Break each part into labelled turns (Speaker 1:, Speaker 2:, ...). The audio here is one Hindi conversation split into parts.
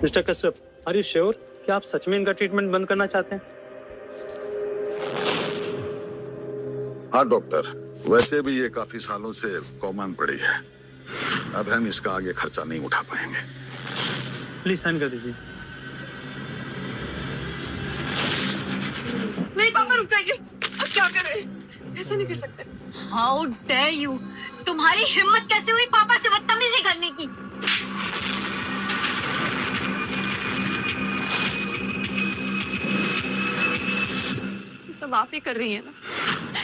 Speaker 1: Mister Kashyap, are you sure कि आप सच में इनका ट्रीटमेंट बंद करना चाहते हैं?
Speaker 2: हाँ डॉक्टर, वैसे भी ये काफी सालों से कॉमन पड़ी है। अब हम इसका आगे खर्चा नहीं उठा पाएंगे।
Speaker 1: प्लीज साइन कर दीजिए।
Speaker 3: नहीं पापा, रुक जाइए। अब क्या कर रहे हैं? ऐसा नहीं कर सकते।
Speaker 4: How dare you! तुम्हारी हिम्मत कैसे हुई पापा से बदतमीजी करने की?
Speaker 3: ये सब आप ही कर रही हैं ना,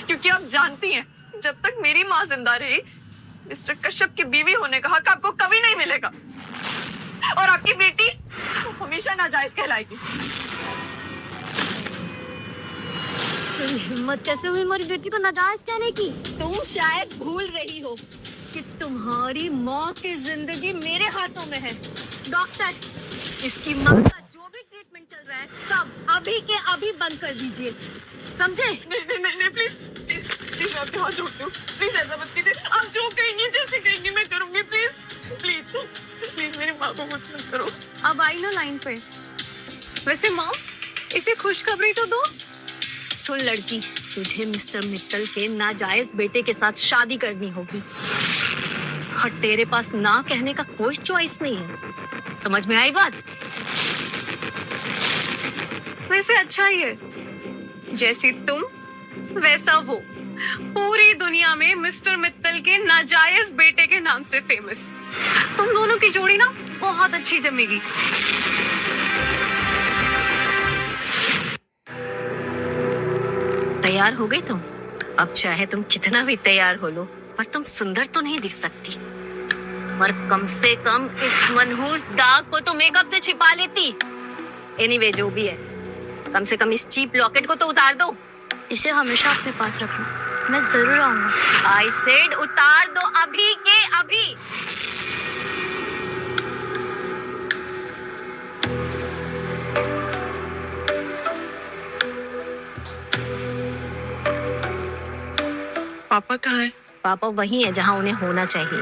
Speaker 3: क्योंकि आप जानती हैं जब तक मेरी माँ जिंदा रही, मिस्टर कश्यप की बीवी होने का हक आपको कभी नहीं मिलेगा। और आपकी बेटी हमेशा नाजायज कहलाएगी।
Speaker 4: तेरी हिम्मत कैसे हुई मेरी बेटी को नाजायज कहने की? तुम शायद भूल रही हो कि तुम्हारी माँ की जिंदगी मेरे हाथों में है। डॉक्टर, इसकी माँ का जो भी ट्रीटमेंट चल रहा है सब अभी के अभी बंद कर दीजिए, समझे?
Speaker 3: नहीं, प्लीज प्लीज प्लीज, मैं आपके हाथ जोड़ती हूँ। प्लीज ऐसा मत कीजिए। आप जो कहेंगी, जैसे कहेंगी मैं करूंगी। प्लीज प्लीज प्लीज, मेरी माँ को कुछ मत करो।
Speaker 5: अब आई ना लाइन पे। वैसे माँ, इसे खुशखबरी तो दो।
Speaker 4: सुन लड़की, तुझे मिस्टर मित्तल के नाजायज बेटे के साथ शादी करनी होगी और तेरे पास ना कहने का कोई चॉइस नहीं है। समझ में आई बात?
Speaker 5: वैसे अच्छा ही है, जैसी तुम वैसा वो, पूरी दुनिया में मिस्टर मित्तल के नाजायज बेटे के नाम से फेमस। तुम दोनों की जोड़ी ना बहुत अच्छी जमेगी।
Speaker 4: तैयार हो गई तुम? अब चाहे तुम कितना भी तैयार हो लो, पर तुम सुंदर तो नहीं दिख सकती। पर कम से कम इस मनहूस दाग को तो मेकअप से छिपा लेती। एनीवे, जो भी है, कम से कम इस चीप लॉकेट को तो उतार दो।
Speaker 5: इसे हमेशा अपने पास रखना, मैं जरूर आऊंगा।
Speaker 4: आई सेड उतार दो अभी के अभी।
Speaker 3: पापा कहाँ है?
Speaker 4: पापा वही है जहां उन्हें होना चाहिए,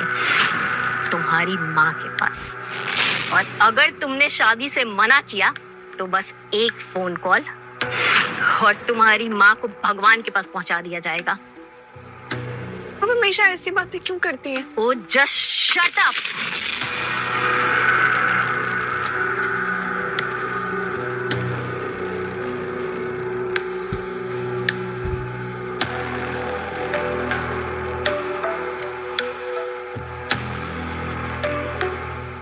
Speaker 4: तुम्हारी माँ के पास। और अगर तुमने शादी से मना किया तो बस एक फोन कॉल और तुम्हारी माँ को भगवान के पास पहुंचा दिया जाएगा।
Speaker 3: आप हमेशा ऐसी बातें क्यों करती हैं?
Speaker 4: ओ जस्ट शट अप।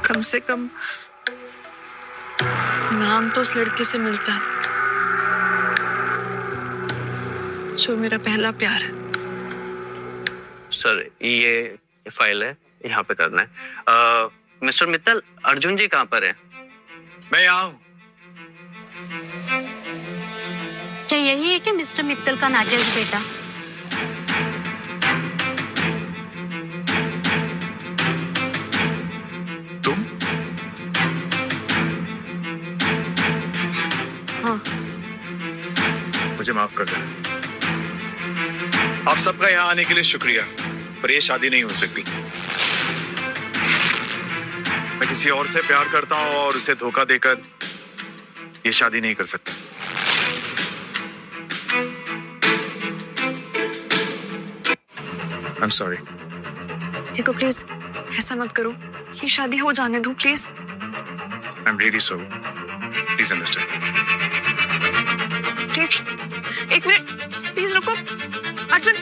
Speaker 3: कम से कम नाम तो उस लड़के से मिलता है जो मेरा पहला प्यार है।
Speaker 6: सर, ये फाइल है, यहाँ पे करना है। मिस्टर मित्तल, अर्जुन जी कहाँ पर है?
Speaker 7: मैं यहाँ हूँ।
Speaker 4: क्या यही है कि मिस्टर मित्तल का नाजायज बेटा?
Speaker 7: तुम?
Speaker 3: हाँ।
Speaker 7: मुझे माफ कर देना। आप सबका यहाँ आने के लिए शुक्रिया, पर ये शादी नहीं हो सकती। मैं किसी और से प्यार करता हूँ और उसे धोखा देकर ये शादी नहीं कर सकता। I'm sorry.
Speaker 3: देखो प्लीज ऐसा मत करो, ये शादी हो जाने दो please.
Speaker 7: I'm really sorry. Please understand.
Speaker 3: Please एक मिनट, प्लीज रुको। अर्जुन,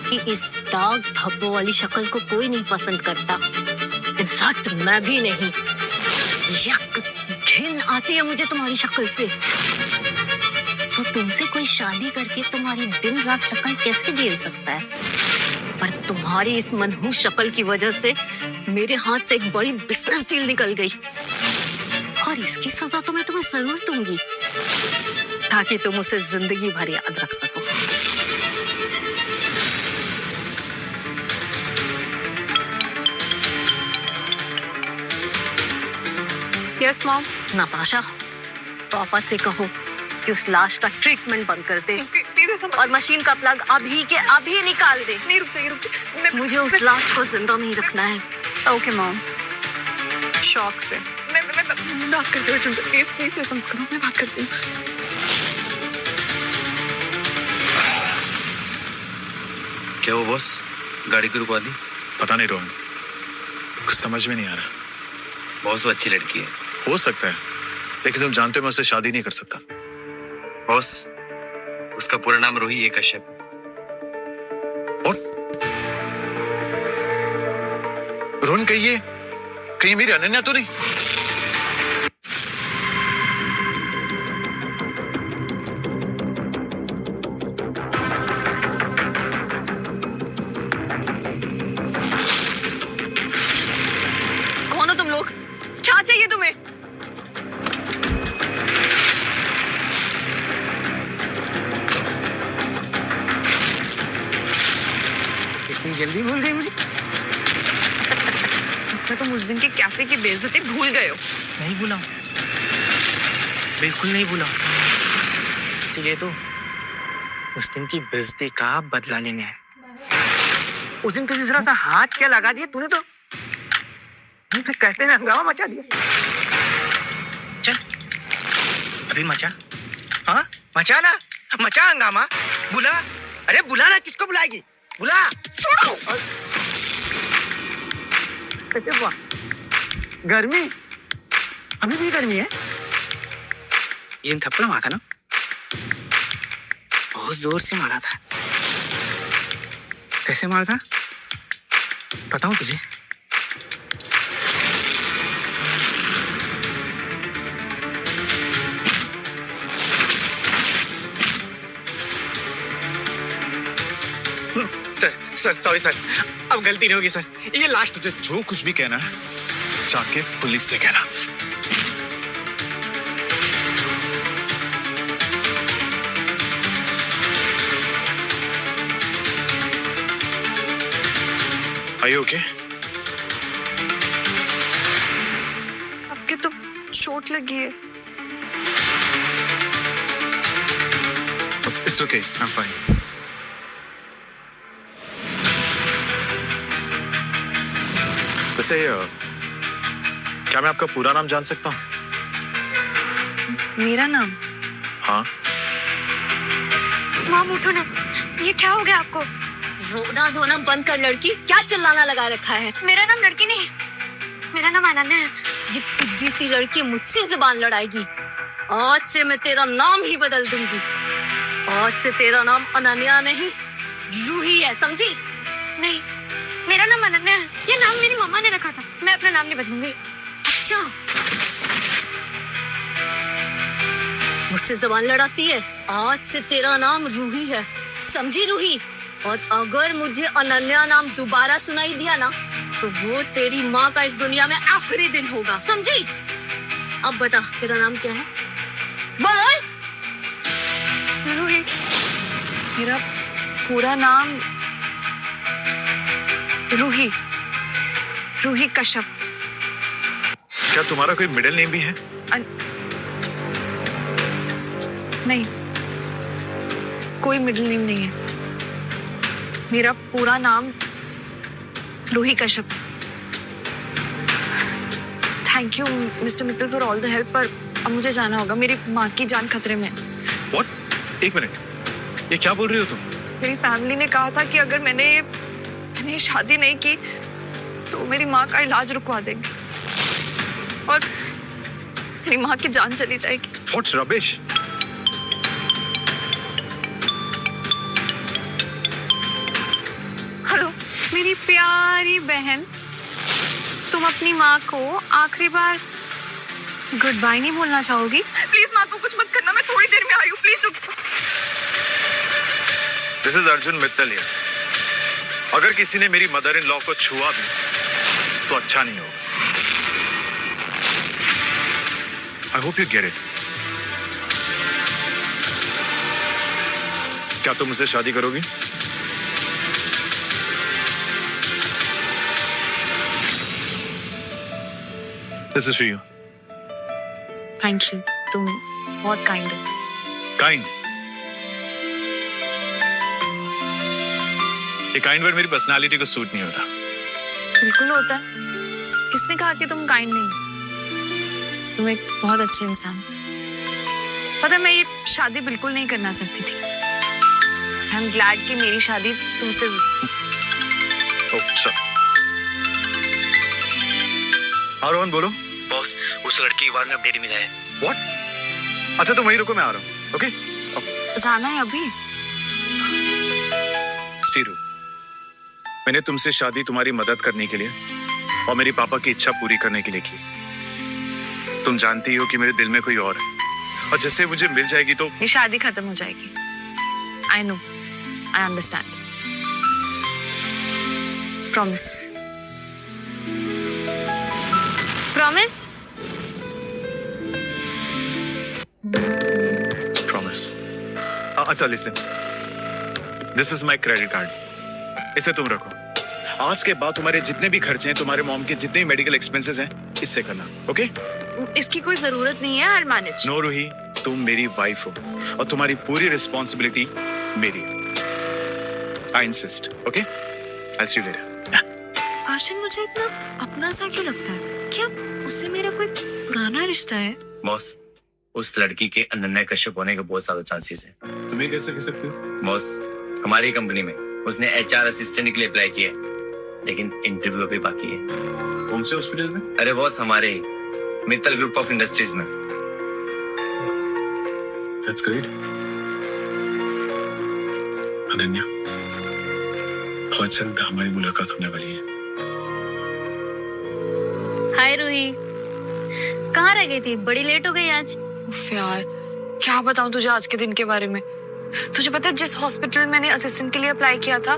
Speaker 4: कि इस दाग धब्बों वाली शक्ल को कोई नहीं पसंद करता। इनफैक्ट मैं भी नहीं। यक, घिन आती है मुझे तुम्हारी शक्ल से। तो तुमसे कोई शादी करके तुम्हारी दिन रात शक्ल कैसे झेल सकता है? पर तुम्हारी इस मनहूस शक्ल की वजह से मेरे हाथ से एक बड़ी बिजनेस डील निकल गई और इसकी सजा तो मैं तुम्हें जरूर दूंगी, ताकि तुम उसे जिंदगी भर याद रख सको।
Speaker 5: Yes mom.
Speaker 4: नताशा, पापा से कहो कि उस लाश का ट्रीटमेंट बंद कर दे
Speaker 3: प्लीज प्लीज ऐसा मत-
Speaker 4: और मशीन का प्लग अभी के अभी निकाल दे।
Speaker 3: नहीं, रुक जाइए
Speaker 4: मुझे उस लाश को जिंदा नहीं रखना है।
Speaker 5: ओके मॉम, शौक से।
Speaker 3: मैं बात करती हूँ अर्जुन से, प्लीज प्लीज ऐसा मत करो, मैं बात करती हूँ।
Speaker 8: क्या वो बॉस गाड़ी क्यों रुकवा दी?
Speaker 7: पता नहीं रोहन, कुछ समझ में नहीं आ रहा।
Speaker 8: बॉस वो अच्छी लड़की है।
Speaker 7: हो सकता है, लेकिन तुम जानते हो मैं उससे शादी नहीं कर सकता।
Speaker 8: बॉस उसका पूरा नाम रोही है कश्यप।
Speaker 7: और रोहन कहीं मेरी अनन्या तो नहीं?
Speaker 3: कौन हो तुम लोग? क्या चाहिए तुम्हें?
Speaker 9: इतनी जल्दी भूल गई मुझे?
Speaker 3: लगता तुम उस दिन के कैफे की बेइज्जती भूल गए हो।
Speaker 9: नहीं भूला, बिल्कुल नहीं भूला। इसीलिए तो उस दिन की बेइज्जती का बदला लेने आए। उस दिन तुझे जरा सा हाथ क्या लगा दिया तूने, तो कहते ना हंगामा मचा दिया। चल अभी मचा, हाँ मचा ना, मचा हंगामा। बुला, अरे बुला ना, किसको बुलाएगी? बुला। अरे वाह, गर्मी, अभी भी गर्मी है। ये थप्पड़ मारा था ना, बहुत जोर से मारा था। कैसे मारा था बताऊं तुझे? सर सॉरी सर, अब गलती नहीं होगी सर, ये लास्ट।
Speaker 7: तुझे जो कुछ भी कहना है जाके पुलिस से कहना। Are you okay?
Speaker 3: आपके तो चोट लगी है।
Speaker 7: It's okay, I'm fine. वैसे क्या मैं आपका पूरा नाम जान सकता हूँ?
Speaker 3: मेरा नाम?
Speaker 7: हाँ।
Speaker 4: मॉम उठो ना, ये क्या हो गया आपको? रोना धोना बंद कर लड़की, क्या चिल्लाना लगा रखा है? मेरा नाम लड़की नहीं, मेरा नाम अनन्या है। जिस पिद्दी सी लड़की मुझसे जुबान लड़ाएगी, आज से मैं तेरा नाम ही बदल दूंगी। आज से तेरा नाम अनन्या नहीं रूही है, समझी?
Speaker 5: नहीं, मेरा नाम अनन्या है। ये नाम मेरी मम्मा ने रखा था, मैं अपना नाम नहीं बदलूंगी।
Speaker 4: अच्छा, मुझसे जुबान लड़ाती है? आज से तेरा नाम रूही है, समझी रूही? और अगर मुझे अनन्या नाम दोबारा सुनाई दिया ना, तो वो तेरी माँ का इस दुनिया में आखिरी दिन होगा, समझी? अब बता तेरा नाम क्या है? बोल।
Speaker 3: रूही, मेरा पूरा नाम रूही, रूही कश्यप।
Speaker 7: क्या तुम्हारा कोई मिडिल नेम भी है?
Speaker 3: नहीं, कोई मिडिल नेम नहीं है। मेरा पूरा नाम Ruhi Kashyap. Thank you mister Mittal for all the help, पर अब मुझे जाना होगा, मेरी माँ की जान खतरे में है।
Speaker 7: What? एक मिनट, ये क्या बोल रही हो तुम?
Speaker 3: मेरी फैमिली ने कहा था कि अगर मैंने ये शादी नहीं की तो मेरी माँ का इलाज रुकवा देंगे और मेरी माँ की जान चली जाएगी।
Speaker 7: What rubbish?
Speaker 3: हेलो,
Speaker 5: मेरी प्यारी बहन, तुम अपनी माँ को आखिरी बार गुड बाय नहीं बोलना चाहोगी?
Speaker 3: प्लीज माँ को कुछ मत करना, मैं थोड़ी देर में आई हूँ, प्लीज रुक।
Speaker 7: This is Arjun Mittal here. अगर किसी ने मेरी मदर इन लॉ को छुआ भी तो अच्छा नहीं होगा। I hope you get it. क्या तुम मुझसे शादी करोगी? This is for you.
Speaker 3: Thank you, तुम बहुत काइंड हो।
Speaker 7: काइंड, ये काइंड वर्ड मेरी पर्सनालिटी को सूट नहीं होता।
Speaker 3: बिल्कुल होता है। किसने कहा कि तुम काइंड नहीं? तुम एक बहुत अच्छे इंसान। पता है, मैं ये शादी बिल्कुल नहीं करना चाहती थी। आई एम ग्लैड कि मेरी शादी तुमसे।
Speaker 7: रोहन बोलो।
Speaker 9: बॉस, उस लड़की के बारे में अपडेट मिला है।
Speaker 7: व्हाट? अच्छा तो वहीं रुको, मैं आ रहा हूँ। ओके?
Speaker 3: जाना है अभी?
Speaker 7: सीरू, मैंने तुमसे शादी तुम्हारी मदद करने के लिए और मेरी पापा की इच्छा पूरी करने के लिए की। तुम जानती हो कि मेरे दिल में कोई और है, और जैसे मुझे मिल जाएगी तो
Speaker 3: ये शादी खत्म हो जाएगी। I know, I understand. Promise.
Speaker 4: Promise?
Speaker 7: Promise. अच्छा listen, this is my credit card, इसे तुम रखो। आज के बाद तुम्हारे जितने भी खर्चे हैं, तुम्हारे मॉम के जितने भी मेडिकल एक्सपेंसेस हैं, इससे करना। ओके?
Speaker 3: इसकी कोई जरूरत नहीं है, आई मैनेज।
Speaker 7: नो रूही, तुम मेरी वाइफ हो और तुम्हारी पूरी रिस्पॉन्सिबिलिटी मेरी। I insist. Okay? I see you later.
Speaker 3: Arshan, मुझे इतना अपना सा क्यों लगता है? क्या उससे मेरा कोई पुराना रिश्ता है?
Speaker 8: बॉस, उस लड़की के अनन्या कश्यप होने के बहुत सारे चांसेस हैं।
Speaker 7: तुम्हें कैसे कह सकते हो?
Speaker 8: बॉस, हमारी कंपनी में उसने एचआर असिस्टेंट के लिए अप्लाई किया है, लेकिन इंटरव्यू अभी बाकी है।
Speaker 7: कौन से हॉस्पिटल में?
Speaker 8: अरे बॉस, हमारे मित्तल ग्रुप ऑफ इंडस्ट्रीज में।
Speaker 7: That's great. अनन्या, बहुत जल्द हमारी मुलाकात होने वाली है।
Speaker 4: हाय रूही, कहाँ रह गई थी? बड़ी लेट हो गई आज।
Speaker 3: उफ यार, क्या बताऊं तुझे आज के दिन के बारे में। तुझे पता है, जिस हॉस्पिटल मैंने असिस्टेंट के लिए अप्लाई किया था,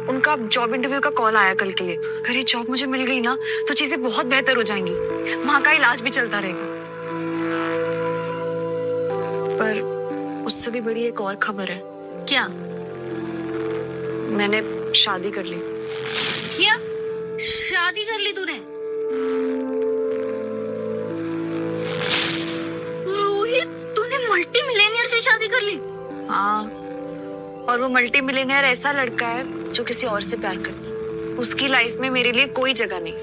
Speaker 3: उनका जॉब इंटरव्यू का कॉल आया कल के लिए। अगर ये जॉब मुझे मिल गई ना, तो चीजें बहुत बेहतर हो जाएंगी। वहां का इलाज भी चलता रहेगा। पर उससे भी बड़ी एक और खबर है।
Speaker 4: क्या?
Speaker 3: मैंने शादी कर ली।
Speaker 4: क्या? शादी कर ली तूने? रोहित, तूने मल्टी मिलेनियर से शादी कर ली?
Speaker 3: हाँ, और वो मल्टी मिलियनेयर ऐसा लड़का है जो किसी और से प्यार करता है। उसकी लाइफ में मेरे लिए कोई जगह नहीं।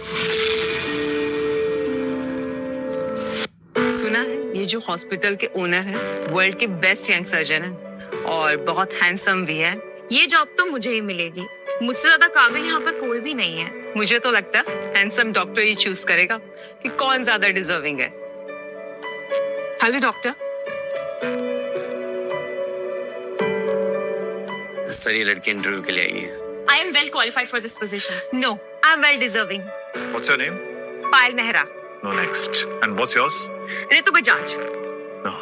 Speaker 10: सुना है ये जो हॉस्पिटल के ओनर है वर्ल्ड के बेस्ट यंग सर्जन है और बहुत हैंडसम भी है।
Speaker 5: ये जॉब तो मुझे ही मिलेगी। मुझसे ज्यादा काबिल यहाँ पर कोई भी नहीं है।
Speaker 10: मुझे तो लगता है हैंडसम डॉक्टर ही चूज करेगा कि कौन ज्यादा डिजर्विंग है। Hello doctor.
Speaker 8: सर, ये लड़की इंटरव्यू के लिए आई है।
Speaker 5: I am well qualified for this position.
Speaker 10: No, I'm well deserving.
Speaker 7: What's your name?
Speaker 10: Payal Mehra.
Speaker 7: No, next. And what's yours?
Speaker 5: Ritu Bajaj.
Speaker 7: No.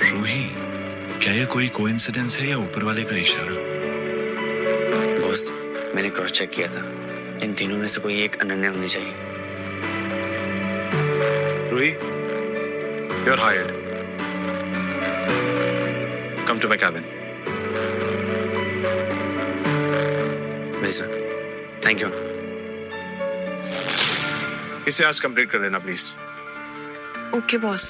Speaker 7: Ruhi, क्या ये कोई कोइंसिडेंस है या ऊपर वाले का इशारा?
Speaker 8: बॉस, मैंने क्रॉस चेक किया था, इन तीनों में से कोई एक अनन्या होनी चाहिए।
Speaker 7: Ruhi, you're hired. Come to my cabin.
Speaker 8: Sir, thank you.
Speaker 7: इसे आज कंप्लीट कर देना प्लीज।
Speaker 3: Okay boss.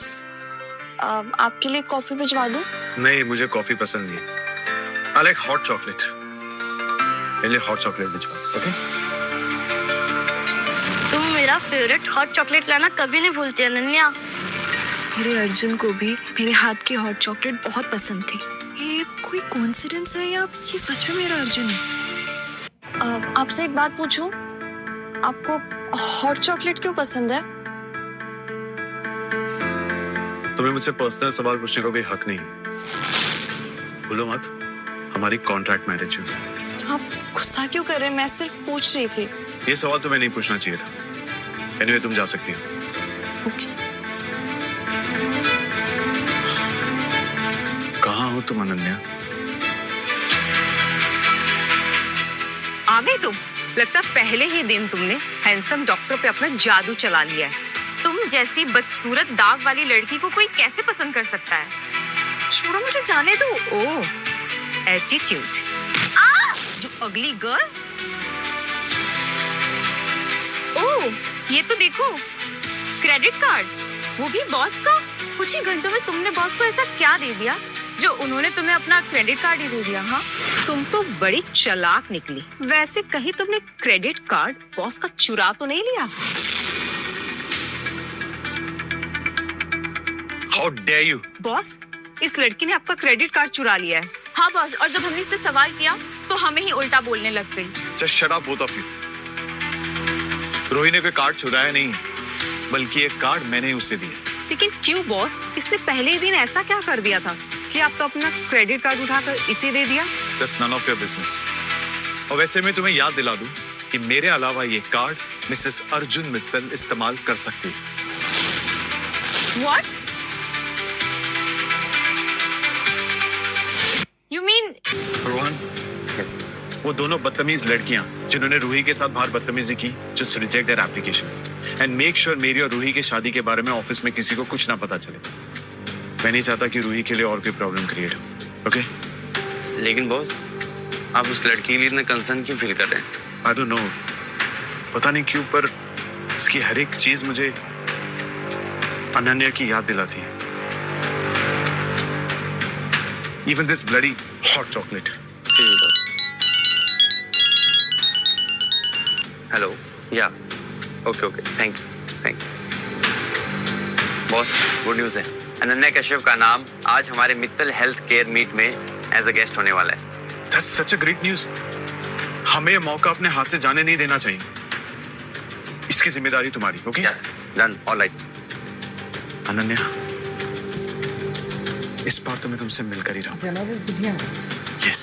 Speaker 3: आपके लिए कॉफी भिजवा दूं?
Speaker 7: नहीं, मुझे कॉफी पसंद नहीं। I like hot chocolate. मेरे लिए हॉट चॉकलेट भिजवा। ओके?
Speaker 4: तुम मेरा फेवरेट हॉट चॉकलेट लाना कभी नहीं भूलती अनन्या।
Speaker 3: मेरे अर्जुन को भी मेरे हाथ की हॉट चॉकलेट बहुत पसंद थी। ये कोई कोइंसिडेंस है या ये सच में मेरा अर्जुन है? आपसे एक बात पूछूं? आपको हॉट चॉकलेट क्यों पसंद है?
Speaker 7: तुम्हें मुझसे पर्सनल सवाल पूछने का कोई हक नहीं। बोलो मत, हमारी कॉन्ट्रैक्ट मैरिज है।
Speaker 3: तो आप गुस्सा क्यों कर रहे हैं? मैं सिर्फ पूछ रही थी।
Speaker 7: ये सवाल तुम्हें नहीं पूछना चाहिए था। एनीवे, तुम जा सकती हो। कहाँ हो तुम अनन्या?
Speaker 10: आ गई तुम? लगता है पहले ही दिन तुमने हैंडसम डॉक्टर पे अपना जादू चला लिया है।
Speaker 5: तुम जैसी बदसूरत दाग वाली लड़की को कोई कैसे पसंद कर सकता है?
Speaker 3: छोड़ो, मुझे जाने दो।
Speaker 10: ओह, एटीट्यूड। जो अगली गर्ल।
Speaker 5: ओह, ये तो देखो, क्रेडिट कार्ड, वो भी बॉस का? कुछ ही घंटों में तुमने बॉस को ऐसा क्या दे दिया जो उन्होंने तुम्हें अपना क्रेडिट कार्ड ही दे दिया? हाँ,
Speaker 10: तुम तो बड़ी चालाक निकली। वैसे कहीं तुमने क्रेडिट कार्ड बॉस का चुरा तो नहीं लिया?
Speaker 7: How dare you?
Speaker 10: बॉस, इस लड़की ने आपका क्रेडिट कार्ड चुरा लिया है।
Speaker 5: हाँ बॉस, और जब हमने इससे सवाल किया तो हमें ही उल्टा बोलने लग गई।
Speaker 7: Just shut up, both of you. रोही ने कोई कार्ड चुराया नहीं है, बल्कि एक कार्ड मैंने ही उसे दिया।
Speaker 10: लेकिन क्यों बॉस? इसने पहले ही दिन ऐसा क्या कर दिया था कि आपका अपना क्रेडिट कार्ड उठाकर इसे दे दिया?
Speaker 7: That's none of your business. और वैसे मैं तुम्हें याद दिला दूं कि मेरे अलावा ये कार्ड मिसेस अर्जुन मित्तल इस्तेमाल कर सकती है।
Speaker 5: What? You mean?
Speaker 7: Rohan,
Speaker 6: Yes.
Speaker 7: वो दोनों बदतमीज लड़कियां जिन्होंने रूही के साथ बाहर बदतमीजी की, just reject their applications and make sure मेरी और रूही की शादी के बारे में ऑफिस में किसी को कुछ ना पता चले। मैं नहीं चाहता कि रूही के लिए और कोई प्रॉब्लम क्रिएट हो। ओके?
Speaker 6: लेकिन बॉस, आप उस लड़की के लिए इतना कंसर्न क्यों फील कर रहे हैं?
Speaker 7: I don't know. पता नहीं क्यों, पर इसकी हर एक चीज मुझे अनन्या की याद दिलाती है। Even this bloody hot chocolate.
Speaker 6: जी boss. Hello, ya, okay, thank you. Boss, good news है। अनन्या कश्यप का नाम आज हमारे मित्तल हेल्थ केयर मीट में एज अ गेस्ट होने वाला है।
Speaker 7: That's such a great news. हमें ये मौका अपने हाथ से जाने नहीं देना चाहिए। इसकी जिम्मेदारी तुम्हारी, okay?
Speaker 6: Yes, done, alright.
Speaker 7: Ananya, इस बार तो मैं तुमसे मिलकर ही रहूं। Yes.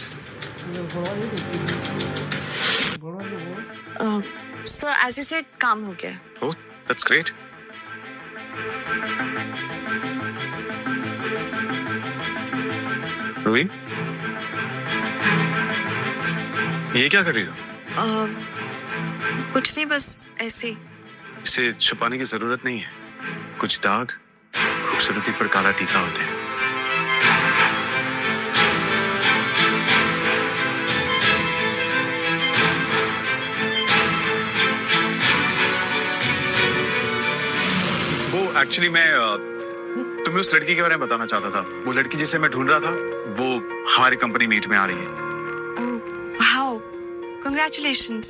Speaker 3: Sir, as you said, काम हो गया।
Speaker 7: Oh, that's great. रूही, ये क्या कर रही हो?
Speaker 3: कुछ नहीं, बस ऐसे ही।
Speaker 7: इसे छुपाने की जरूरत नहीं है। कुछ दाग खूबसूरती पर काला टीका होते हैं। वो एक्चुअली मैं तुम्हें उस लड़की के बारे में बताना चाहता था। वो लड़की जिसे मैं ढूंढ रहा था, वो हमारी कंपनी मीट में आ रही है।
Speaker 3: Wow, congratulations.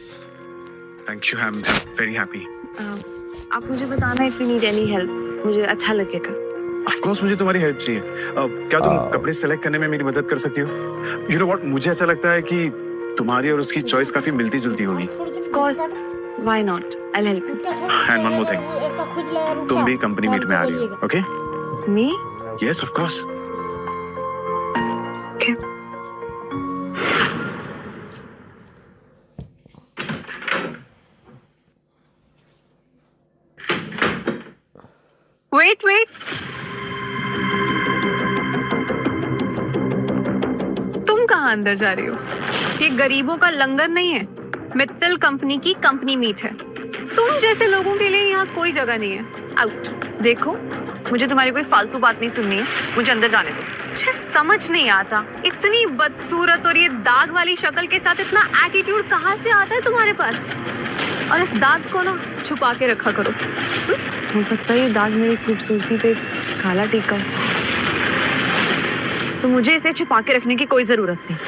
Speaker 7: Thank you, I am very happy.
Speaker 3: आप मुझे बताना if you need any help, मुझे अच्छा लगेगा।
Speaker 7: ऑफ कोर्स मुझे तुम्हारी हेल्प चाहिए। क्या तुम कपड़े सेलेक्ट करने में मेरी मदद कर सकती हो? यू नो व्हाट, मुझे ऐसा लगता है कि तुम्हारी और उसकी चॉइस काफी मिलती जुलती होगी।
Speaker 3: Of course, why not? I'll help you.
Speaker 7: And one more thing, तुम भी कंपनी मीट में आ रही हो, okay?
Speaker 3: Me?
Speaker 7: Yes, of course.
Speaker 3: Okay.
Speaker 5: Wait. तुम कहाँ अंदर जा रही हो? ये गरीबों का लंगर नहीं है, मित्तल कंपनी की कंपनी मीट है। तुम जैसे लोगों के लिए यहाँ कोई जगह नहीं है। आउट।
Speaker 3: देखो, मुझे तुम्हारी कोई फालतू बात नहीं सुननी है, मुझे अंदर जाने दो।
Speaker 5: मुझे समझ नहीं आता, इतनी बदसूरत और ये दाग वाली शक्ल के साथ इतना एटीट्यूड कहाँ से आता है तुम्हारे पास? और इस दाग को ना छुपा के रखा करो।
Speaker 3: हो सकता है ये दाग मेरी खूबसूरती पे काला टीका हो, तो मुझे इसे छुपा के रखने की कोई जरूरत नहीं,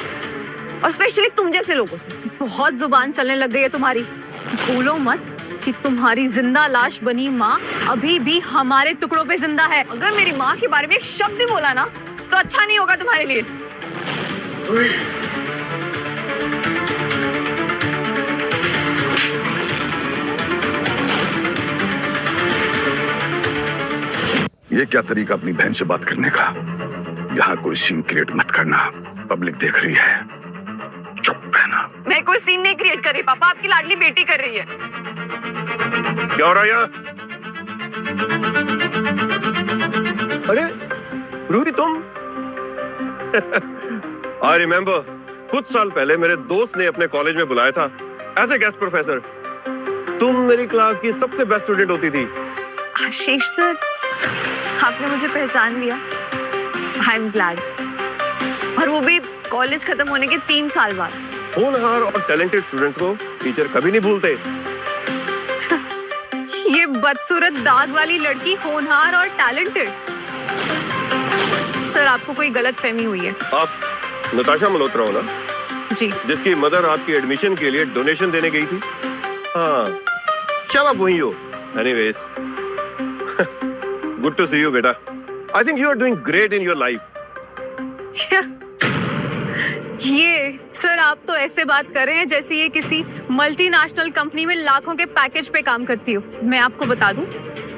Speaker 3: और स्पेशली तुम जैसे लोगों से।
Speaker 5: बहुत जुबान चलने लग गई है तुम्हारी। भूलो मत कि तुम्हारी जिंदा लाश बनी माँ अभी भी हमारे टुकड़ों पे जिंदा है।
Speaker 3: अगर मेरी माँ के बारे में एक शब्द भी बोला ना, तो अच्छा नहीं होगा तुम्हारे लिए।
Speaker 2: ये क्या तरीका अपनी बहन से बात करने का? यहाँ कोई सीन क्रिएट मत करना, पब्लिक देख रही है। चुप रहना।
Speaker 3: मैं कोई सीन नहीं क्रिएट कर रही पापा, आपकी लाडली बेटी कर रही है।
Speaker 11: क्या हो रहा है यहाँ? अरे रूही, तुम? आई रिमेम्बर, कुछ साल पहले मेरे दोस्त ने अपने कॉलेज में बुलाया था एज ए गेस्ट प्रोफेसर। तुम मेरी क्लास की सबसे बेस्ट स्टूडेंट होती थी।
Speaker 3: आशीष सर, आपने मुझे पहचान लिया। I am glad. और वो भी कॉलेज खत्म होने के 3 साल बाद।
Speaker 11: होनहार और टैलेंटेड स्टूडेंट्स को टीचर कभी नहीं भूलते।
Speaker 5: ये बदसूरत दाग वाली लड़की होनहार और टैलेंटेड। सर आपको कोई गलत फहमी हुई है।
Speaker 11: आप नताशा मल्होत्रा हो ना,
Speaker 5: जी
Speaker 11: जिसकी मदर आपकी एडमिशन के लिए डोनेशन देने गई थी? हाँ, चल आप वही हो। Anyways, good to see you बेटा। I think you are doing great in your life.
Speaker 5: ये सर आप तो ऐसे बात कर रहे हैं जैसे ये किसी मल्टीनेशनल कंपनी में लाखों के पैकेज पे काम करती हो। मैं आपको बता दूं,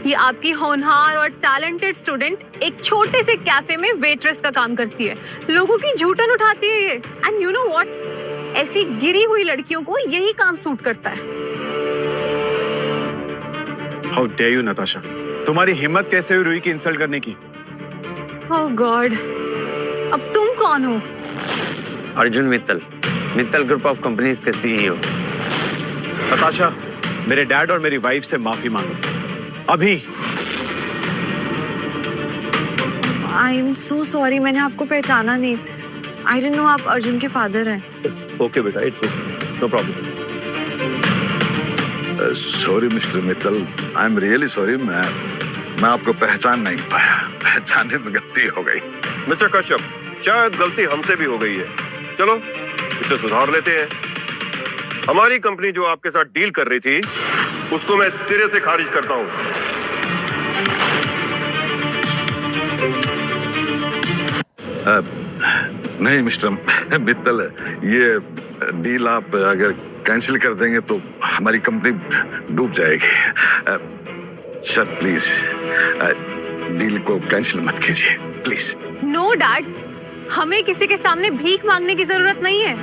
Speaker 5: ये आपकी होनहार और टैलेंटेड स्टूडेंट एक छोटे से कैफे में वेट्रेस का काम करती है, लोगों की झूठन उठाती है ये। एंड यू नो व्हाट, ऐसी गिरी हुई लड़कियों को यही काम सूट करता है।
Speaker 7: हाउ डेयर यू नताशा, तुम्हारी हिम्मत कैसे हुई रूही की इंसल्ट करने की?
Speaker 5: ओह गॉड, अब तुम कौन हो?
Speaker 6: Arjun Mittal, Mittal group of companies के सीईओ।
Speaker 7: नताशा, मेरे डैड और मेरी वाइफ से माफी मांगो अभी।
Speaker 3: आई एम सो सॉरी, मैंने आपको पहचाना नहीं। आई डिडंट नो आप अर्जुन के फादर हैं।
Speaker 11: इट्स ओके बेटा, it's okay, no problem.
Speaker 2: Sorry mister Mittal, I am really sorry. मैं आपको पहचान नहीं पाया, पहचानने में गलती हो गई।
Speaker 11: मिस्टर कश्यप, शायद गलती हमसे भी हो गई है। चलो इसे सुधार लेते हैं। हमारी कंपनी जो आपके साथ डील कर रही थी, उसको मैं सिरे से खारिज करता हूं।
Speaker 2: नहीं मिस्टर मित्तल, ये डील आप अगर कैंसिल कर देंगे तो हमारी कंपनी डूब जाएगी। सर प्लीज डील को कैंसिल मत कीजिए प्लीज।
Speaker 5: नो डैड, हमें किसी के सामने भीख मांगने की जरूरत नहीं है।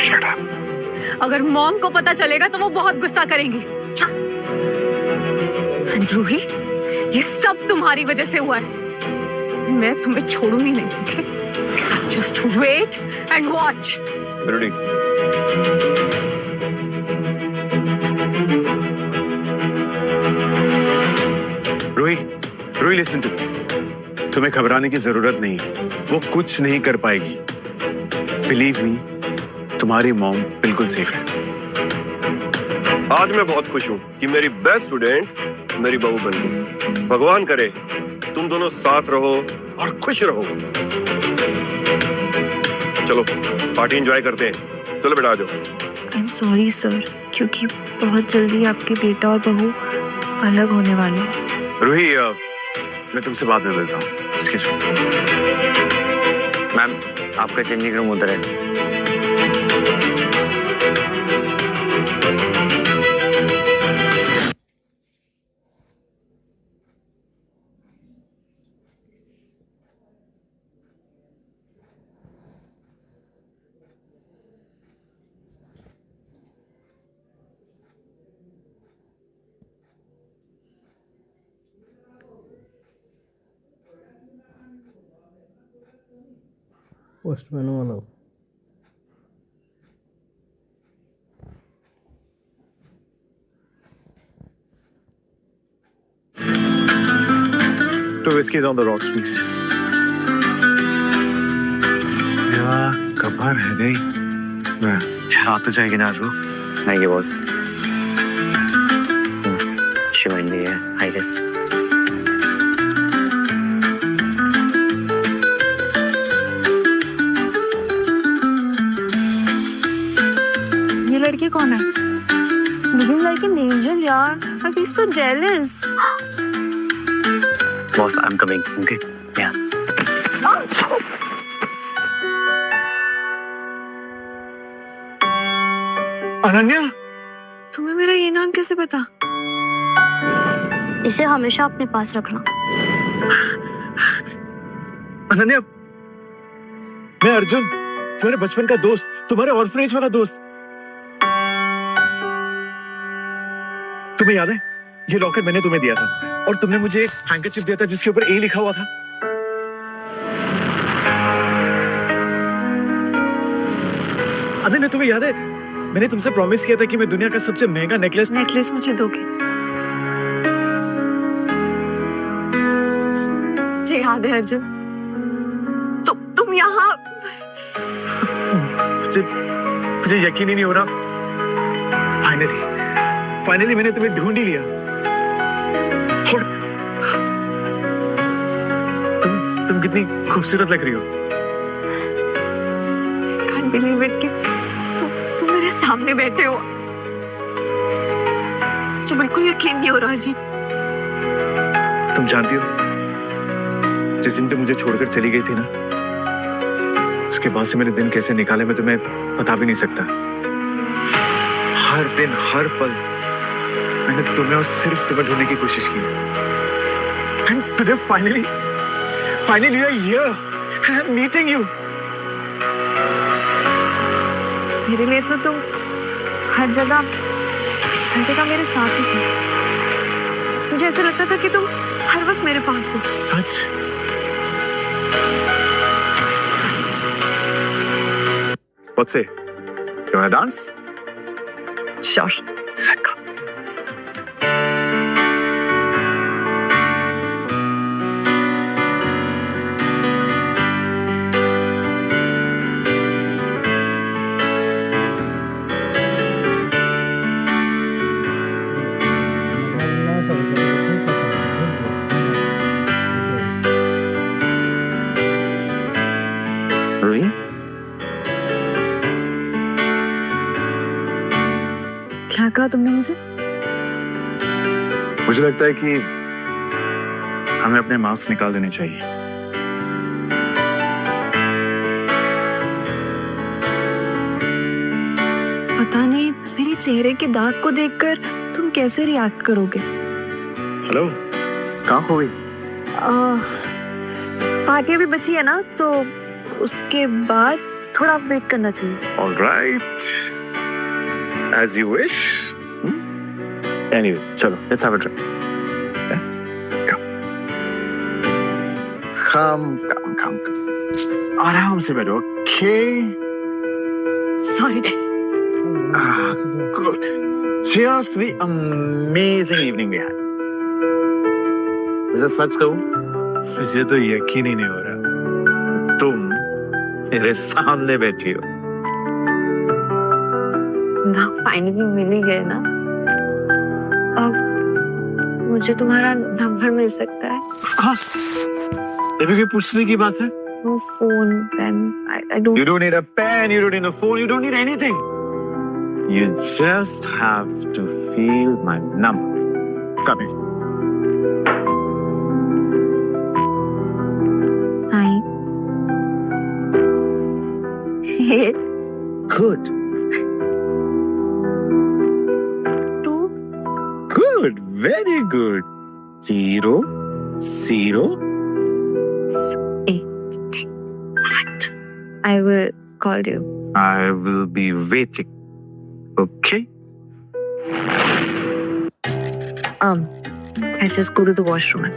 Speaker 2: Shut up.
Speaker 5: अगर मॉम को पता चलेगा तो वो बहुत गुस्सा करेंगी। रूही, ये सब तुम्हारी वजह से हुआ है। मैं तुम्हें छोड़ूंगी नहीं, okay? Just wait and watch.
Speaker 11: Ready?
Speaker 7: Ruhi listen to me, तुम्हें घबराने की जरूरत नहीं है, वो कुछ नहीं कर पाएगी। बिलीव मी, तुम्हारी मॉम बिल्कुल सेफ है।
Speaker 11: आज मैं बहुत खुश हूँ कि मेरी बेस्ट स्टूडेंट मेरी बहू बन गई। भगवान करे तुम दोनों साथ रहो और खुश रहो। चलो पार्टी एंजॉय करते हैं। चलो बेटा आ जाओ।
Speaker 3: आई एम सॉरी सर, क्योंकि बहुत जल्दी आपके बेटा और बहू अलग होने वाले हैं।
Speaker 7: रूही, मैं तुमसे बाद में मिलता हूँ। Excuse me.
Speaker 6: मैम, आपका चेंजिंग रूम उधर है।
Speaker 12: पोस्टमैन वाला
Speaker 7: Two whiskeys on the rocks, please.
Speaker 8: कब रह गई? रात तो जाएगी ना रू?
Speaker 6: नहीं ये बॉस, शिवानी है आई गेस।
Speaker 3: ये लड़की कौन है? Looking like an angel यार। I feel so jealous.
Speaker 6: Boss, I'm coming. Okay? Yeah.
Speaker 7: Ananya,
Speaker 3: तुम्हें मेरा ये नाम कैसे पता?
Speaker 4: इसे हमेशा अपने पास रखना।
Speaker 7: अनन्या, मैं अर्जुन, तुम्हारे बचपन का दोस्त, तुम्हारे ऑर्फनेज वाला दोस्त। तुम्हें याद है ये लॉकेट मैंने तुम्हें दिया था और तुमने मुझे एक हैंकरचिप दिया था जिसके ऊपर ए लिखा हुआ था। अनन्या, तुम्हें याद है मैंने तुमसे प्रॉमिस किया था कि मैं दुनिया का सबसे महंगा नेकलेस
Speaker 3: मुझे दोगे? मुझे याद है अर्जुन। तुम यहाँ
Speaker 7: मुझे यकीन ही नहीं हो रहा। फाइनली मैंने तुम्हें ढूंढ ही लिया। और तुम कितनी खूबसूरत लग रही हो।
Speaker 3: Can't believe it कि तुम मेरे सामने बैठे हो। मुझे बिल्कुल यकीन नहीं हो रहा जी।
Speaker 7: तुम जानती हो जिस दिन तुम मुझे छोड़कर चली गई थी ना, उसके बाद से मेरे दिन कैसे निकाले मैं तुम्हें बता भी नहीं सकता। हर दिन हर पल मैंने तुम्हें और सिर्फ तुम्हें ढूंढने की कोशिश की। And today finally you are here and I'm meeting you.
Speaker 3: मेरे लिए तो तुम हर जगह मेरे साथ ही थे। मुझे ऐसा लगता था कि तुम हर वक्त मेरे पास हो।
Speaker 7: सच? What say? You wanna dance? Sure. Come. Ruhi?
Speaker 3: क्या कहा तुमने मुझे?
Speaker 7: मुझे लगता है कि हमें अपने मास्क निकाल देने चाहिए।
Speaker 3: पता नहीं मेरे चेहरे के दाग को देखकर तुम कैसे रिएक्ट करोगे।
Speaker 7: हेलो, कहाँ हो गई?
Speaker 3: पार्टी अभी बची है ना, तो उसके बाद थोड़ा वेट करना चाहिए।
Speaker 7: All right. As you wish. Anyway, चलो, let's have a drink. Yeah? Come. आराम से बैठो, okay?
Speaker 3: Sorry.
Speaker 7: Good. Cheers to the amazing evening we had. वैसे सच कहूं, मुझे तो यकीन ही नहीं हो रहा तुम मेरे सामने बैठी हो।
Speaker 3: ना फाइनली मिल ही गए ना। अब मुझे तुम्हारा नंबर मिल सकता है?
Speaker 7: Of course. ये भी कोई पूछने की बात है?
Speaker 3: No phone, pen. I don't.
Speaker 7: You don't need a pen, you don't need a phone, you don't need anything. You just have to feel my number. Come here.
Speaker 3: Hi. Hey.
Speaker 7: Good.
Speaker 3: Two.
Speaker 7: Good. Very good. 0, 0.
Speaker 3: 8. I will call you.
Speaker 7: I will be waiting. Okay?
Speaker 3: I'll just go to the washroom.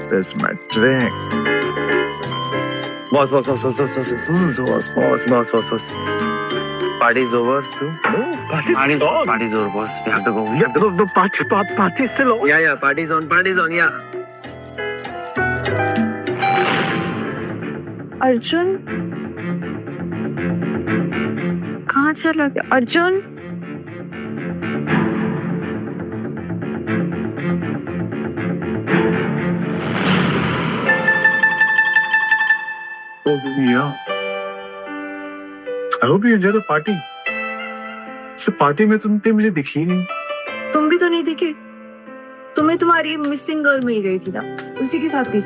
Speaker 7: That's my drink. Boss. Party's over too? No, party's on.
Speaker 6: Party's over, boss. We have to go.
Speaker 7: We have to go. The party's still on.
Speaker 6: Yeah, party's on, yeah.
Speaker 3: Arjun कहाँ चला गया? Arjun
Speaker 7: Oh, yeah. I hope you enjoy the party. इस पार्टी में तुम पे मुझे दिखी नहीं।
Speaker 3: तुम भी तो नहीं दिखे। तुम्हें तुम्हारी मिसिंग गर्ल मिल गई थी ना, उसी के साथ भी।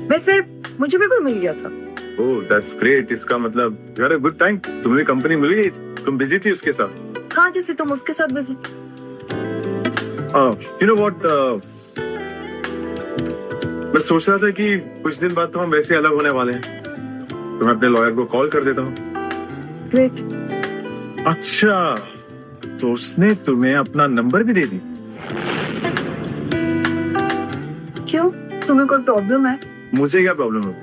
Speaker 3: वैसे मुझे भी कोई मिल गया था।
Speaker 7: Oh, that's great. इसका मतलब you had a good time. तुम्हें कंपनी मिल गई थी। तुम बिजी थी उसके साथ।
Speaker 3: हाँ, जैसे तुम उसके साथ बिजी थी।
Speaker 7: You know what? मैं सोच रहा था कि कुछ दिन बाद तो हम वैसे अलग होने वाले हैं, तो मैं अपने लॉयर को कॉल कर देता हूँ।
Speaker 3: ग्रेट।
Speaker 7: अच्छा, तो उसने तुम्हें अपना नंबर भी दे दी?
Speaker 3: क्यों? तुम्हें कोई प्रॉब्लम है?
Speaker 7: मुझे क्या प्रॉब्लम है?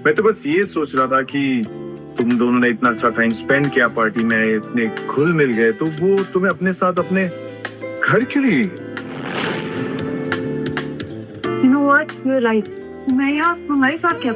Speaker 7: मैं तो बस ये सोच रहा था कि तुम दोनों ने इतना अच्छा टाइम स्पेंड किया पार्टी में, इतने घुल मिल गए, तो वो तुम्हें अपने साथ अपने घर के लिए।
Speaker 3: You know what? You're right. मैं यहाँ हमारे साथ क्या